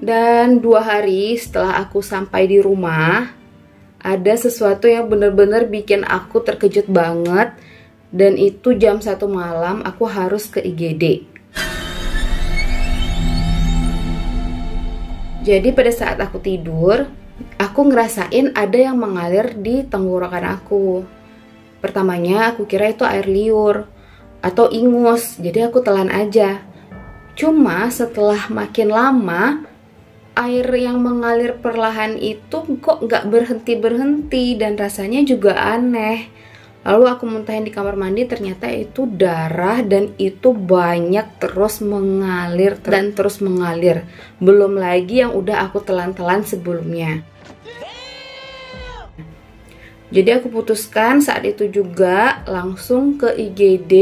Dan 2 hari setelah aku sampai di rumah, ada sesuatu yang bener-bener bikin aku terkejut banget. Dan itu jam 1 malam aku harus ke IGD. Jadi pada saat aku tidur, aku ngerasain ada yang mengalir di tenggorokan aku. Pertamanya aku kira itu air liur atau ingus, jadi aku telan aja. Cuma setelah makin lama, air yang mengalir perlahan itu kok nggak berhenti-berhenti dan rasanya juga aneh. Lalu aku muntahin di kamar mandi, ternyata itu darah dan itu banyak terus mengalir dan terus mengalir. Belum lagi yang udah aku telan-telan sebelumnya. Jadi aku putuskan saat itu juga langsung ke IGD.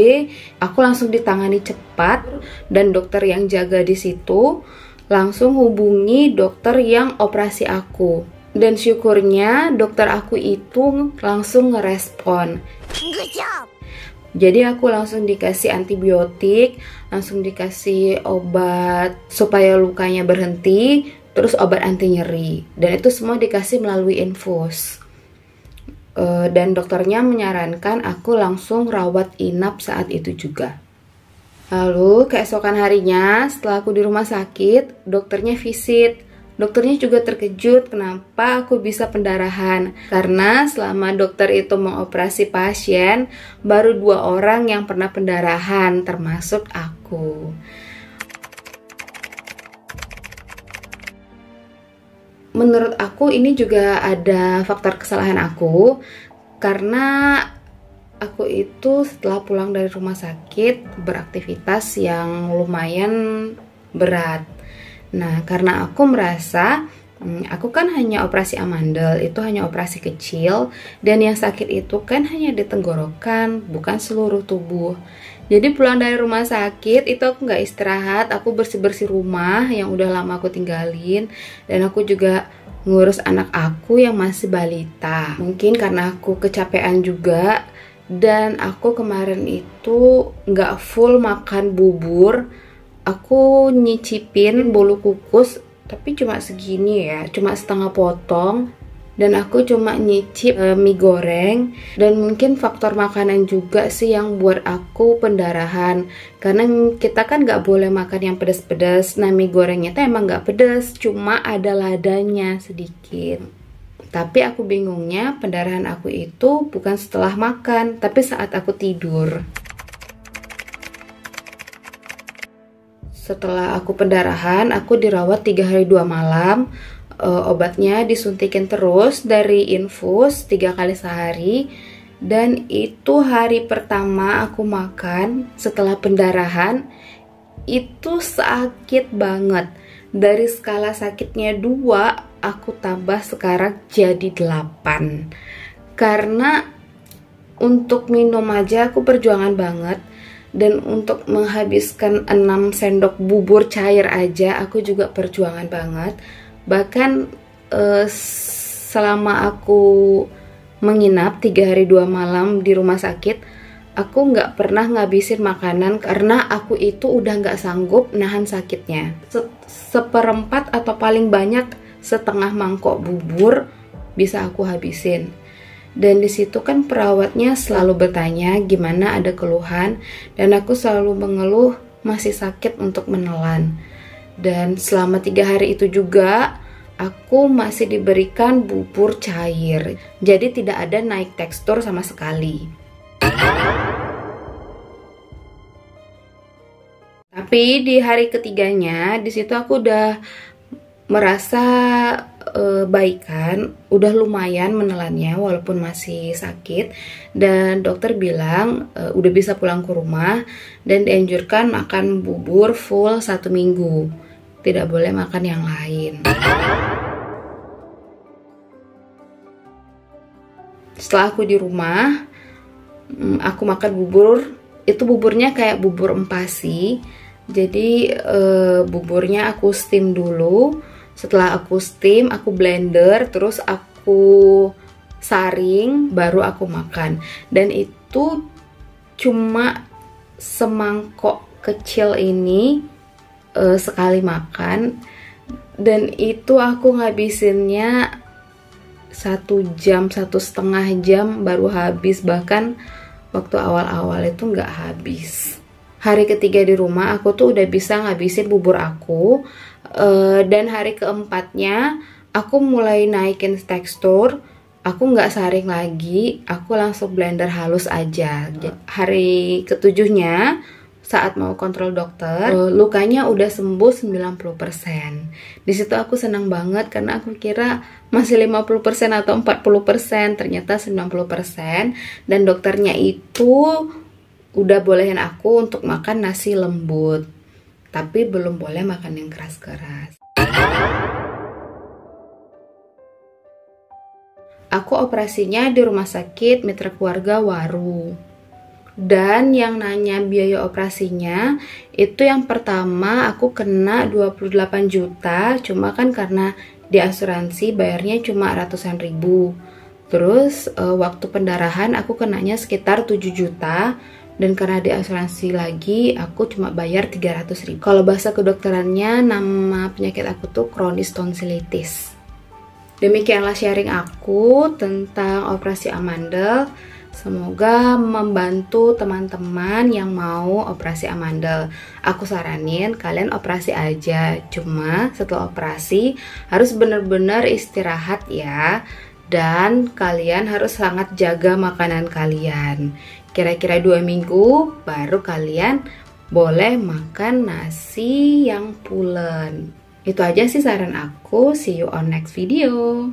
Aku langsung ditangani cepat dan dokter yang jaga di situ langsung hubungi dokter yang operasi aku. Dan syukurnya dokter aku itu langsung ngerespon. Jadi aku langsung dikasih antibiotik, langsung dikasih obat supaya lukanya berhenti, terus obat anti nyeri. Dan itu semua dikasih melalui infus. Dan dokternya menyarankan aku langsung rawat inap saat itu juga. Lalu keesokan harinya setelah aku di rumah sakit, dokternya visit. Dokternya juga terkejut kenapa aku bisa pendarahan. Karena selama dokter itu mengoperasi pasien, baru 2 orang yang pernah pendarahan, termasuk aku. Menurut aku ini juga ada faktor kesalahan aku. Karena aku itu setelah pulang dari rumah sakit beraktivitas yang lumayan berat. Nah, karena aku merasa aku kan hanya operasi amandel, itu hanya operasi kecil, dan yang sakit itu kan hanya di tenggorokan, bukan seluruh tubuh. Jadi pulang dari rumah sakit itu aku nggak istirahat, aku bersih-bersih rumah yang udah lama aku tinggalin, dan aku juga ngurus anak aku yang masih balita. Mungkin karena aku kecapean juga. Dan aku kemarin itu nggak full makan bubur. Aku nyicipin bolu kukus, tapi cuma segini ya, cuma setengah potong. Dan aku cuma nyicip mie goreng. Dan mungkin faktor makanan juga sih yang buat aku pendarahan. Karena kita kan nggak boleh makan yang pedas-pedas. Nah, mie gorengnya tuh emang nggak pedas, cuma ada ladanya sedikit. Tapi aku bingungnya pendarahan aku itu bukan setelah makan, tapi saat aku tidur. Setelah aku pendarahan, aku dirawat 3 hari 2 malam. Obatnya disuntikin terus dari infus 3 kali sehari. Dan itu hari pertama aku makan setelah pendarahan, itu sakit banget. Dari skala sakitnya 2, aku tambah sekarang jadi 8. Karena untuk minum aja aku perjuangan banget. Dan untuk menghabiskan 6 sendok bubur cair aja aku juga perjuangan banget. Bahkan selama aku menginap 3 hari 2 malam di rumah sakit, aku nggak pernah ngabisin makanan karena aku itu udah nggak sanggup nahan sakitnya. Seperempat atau paling banyak setengah mangkok bubur bisa aku habisin. Dan disitu kan perawatnya selalu bertanya gimana, ada keluhan, dan aku selalu mengeluh masih sakit untuk menelan. Dan selama 3 hari itu juga aku masih diberikan bubur cair, jadi tidak ada naik tekstur sama sekali. Tapi di hari ketiganya, di situ aku udah merasa baikan, udah lumayan menelannya walaupun masih sakit. Dan dokter bilang udah bisa pulang ke rumah dan dianjurkan makan bubur full 1 minggu. Tidak boleh makan yang lain. Setelah aku di rumah, aku makan bubur. Itu buburnya kayak bubur empasi. Jadi buburnya aku steam dulu, Setelah aku steam, aku blender, terus aku saring, baru aku makan. Dan itu cuma semangkok kecil ini sekali makan, dan itu aku ngabisinnya 1 jam, 1,5 jam baru habis. Bahkan waktu awal-awal itu nggak habis. Hari ketiga di rumah aku tuh udah bisa ngabisin bubur aku, dan hari keempatnya aku mulai naikin tekstur. Aku nggak saring lagi, aku langsung blender halus aja. Hari ketujuhnya saat mau kontrol dokter, lukanya udah sembuh 90%. Di situ aku senang banget karena aku kira masih 50% atau 40%, ternyata 90%. Dan dokternya itu udah bolehin aku untuk makan nasi lembut, tapi belum boleh makan yang keras-keras. Aku operasinya di Rumah Sakit Mitra Keluarga Waru. Dan yang nanya biaya operasinya, itu yang pertama aku kena 28 juta, cuma kan karena di asuransi bayarnya cuma ratusan ribu. Terus waktu pendarahan aku kenanya sekitar 7 juta, dan karena di asuransi lagi aku cuma bayar 300 ribu. Kalau bahasa kedokterannya, nama penyakit aku tuh kronis tonsilitis. Demikianlah sharing aku tentang operasi amandel. Semoga membantu teman-teman yang mau operasi amandel. Aku saranin kalian operasi aja. Cuma setelah operasi harus benar-benar istirahat ya. Dan kalian harus sangat jaga makanan kalian. Kira-kira 2 minggu baru kalian boleh makan nasi yang pulen. Itu aja sih saran aku. See you on next video.